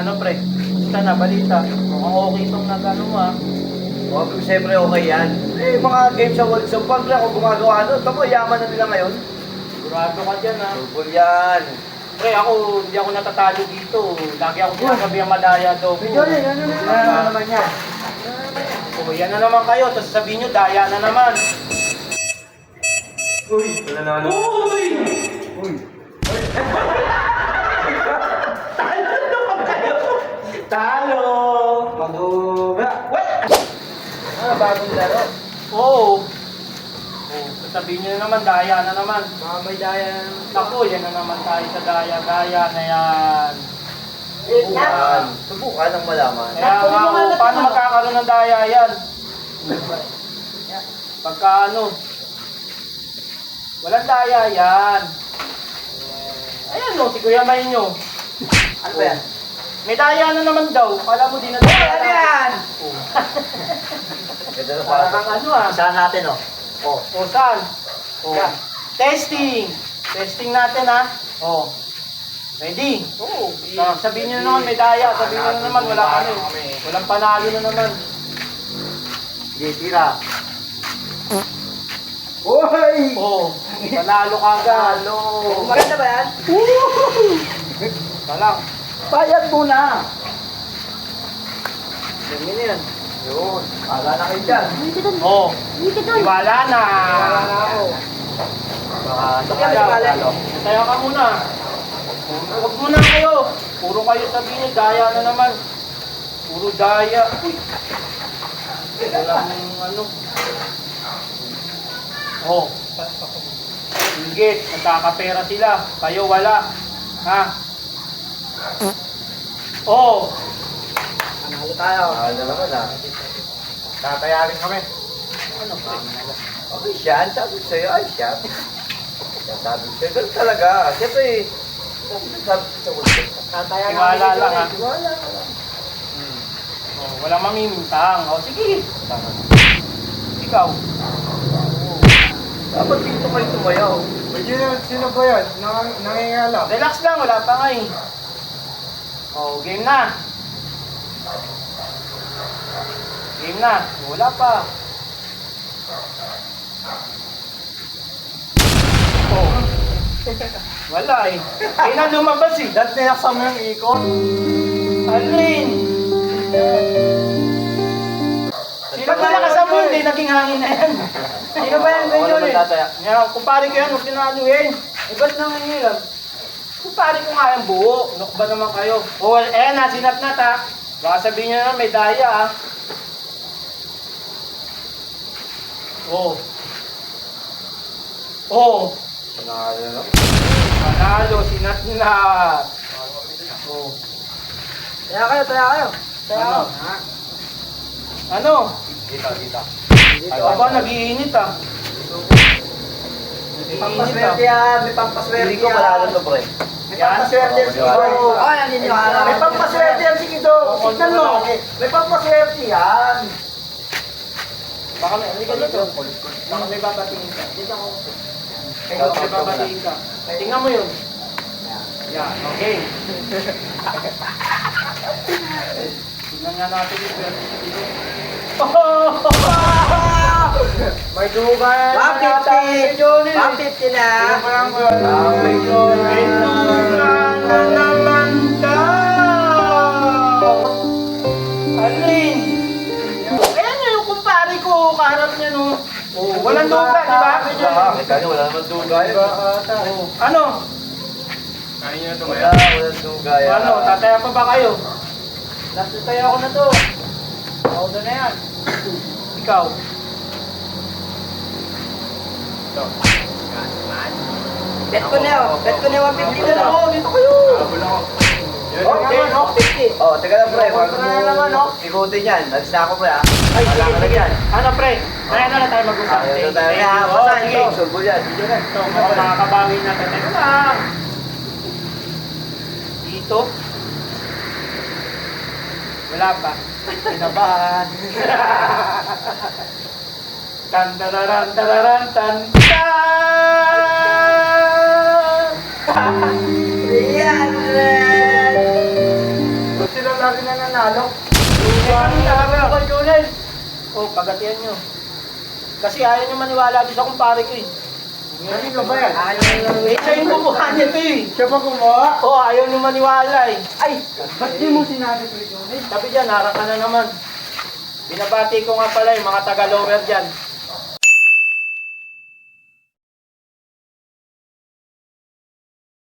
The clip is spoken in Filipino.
Ano pre? Basta na, balita. Mukhang okay itong nag-ano mo ah. Siyempre okay yan. Eh, mga games sa World Cup, pag ako gumagawa ano, tamo, yaman na nila ngayon. Sigurado ka dyan ah. Tubol yan. Pre, hindi ako natatalo dito. Lagi ako sinasabi ang madaya daw ko. Ano naman yan? Oh, yan na naman kayo. Tapos sabihin nyo, daya na naman. Uy, wala na ano. Uy! Uy. Talo! Maduga. What? Bagong laro. Oo. Oh, sabihin nyo na naman, daya na naman. Mga may daya na naman. Naku, yan na naman tayo sa daya-daya na yan. Subukan. Subukan ang malaman. Kaya nga ako, paano magkakaroon ng daya yan? Pagka ano, walang daya yan. Ayan no, si Kuya May nyo. Ano ba yan? May daya na naman daw. Kala mo di na daya. Ano yan? Oh. Ito na Parang ano ah. Saan natin oh? Oh. O saan? O. Testing. Testing natin ha. O. Ready? Oo. Sabihin nyo na naman may daya. Sabihin nyo na naman wala ano. Walang panalo na naman. Sige, tira. Uy! O. Panalo ka agad. Maganda ba yan? Talang. Bayad muna! Ganyan yan. Yun. Wala na kayo dyan. O. Iwala na. Wala na ako. Baka Sige, talo. Tayo ka muna. Huwag muna kayo. Puro kayo sabihin nyo, daya na naman. Puro daya. Uy. Walang ano. Oh. Hingit. Nagkakapera sila. Kayo wala. Ha? Oh. Panalo tayo. Panalo naman ah. Tatayarin kami. Ano pa? Okay, siya. Sabi ko sa'yo, ay siya. Sabi ko sa'yo, ganun talaga. Siyempre, sabi ko sa mundo. Tiwala lang ha. Wala ka lang. Oh, walang mamimintang. Oh, sige. Ikaw. Dapat dito kayo tumayaw. Sino ba yan? Nangingala. Relax lang, wala pa nga eh. Oh, game na. Game na. Wala pa. Oh. Wala eh. Ay na lumabas eh. Dahil tinaksan mo yung ikot. Alin? Sino ba nakasan mo? Hindi naging hangin na yan. Sino ba yan? Wala Ganyan naman eh. tataya. Yan, kumpare ko yan, huwag tinaluin. Eh, ba't naman yun? Kumpare ko nga yung buo. Nuk ba naman kayo? Oh, eh, nasinap na ta. Baka sabihin nyo na may daya ah. Oh. Oh. Panalo na. Panalo, sinat na. Oh. Taya kayo, taya kayo. Ano? Ano? Dito, dito. Aba, nag-iinit ah. May Nag-iinit ah. pampaswerte yan, may pampaswerte yan. Hindi ko malalo to, pre. May pampaswerte yan si Kido. Oo, naniniwala. May pampaswerte yan si Kido. Tignan mo. May pampaswerte yan. Baka may, halika dito. Baka may babatingin ka. Dito ako. Baka may babatingin ka. Tingnan mo yun. Yan, okay. Tingnan nga natin yung swerte ni Kido. May dugan. 150 na. May tunga na naman daw. Alin? Ayan nyo yung kumpare ko, kaharap niya no. Oh, walang duga, di ba? Kaya wala naman duga yan. Oh, ano? Kaya niyo ito Wala, walang duga yan. Ano, tataya pa ba kayo? Last tayo ako na to. Ako na yan. Ikaw. Bet ko na, bet ko na 150 na lang. Oo, dito kayo. Okay, no? 50. Oh, teka lang, pre. Wag Ano na naman, no? ikutin yan. Alis na ako, pre, ha? Ay, Wala sige, ka na sige. yan. Ano, pre? Kaya na tayo mag-usap. Ayaw na tayo Thank na. you. Basta, Oh, sige. ito. Sulbol yan. Video na. Ito, mukhang makakabawi natin. Teka lang. Dito. Wala pa. Kinabahan. Tandararan, tararan, tan. nanalo. Kay Junel. Oh, pagatian nyo. Kasi ayaw nyo maniwala doon sa kumpare ko eh. Kanino ba yan? Eh, siya yung kumuha nito eh. Siya pa gumawa? Oh, ayaw nyo maniwala eh. Ay! Ba't di mo sinabi kay Johnny? Sabi dyan, harap ka na naman. Binabati ko nga pala yung mga taga-lower dyan.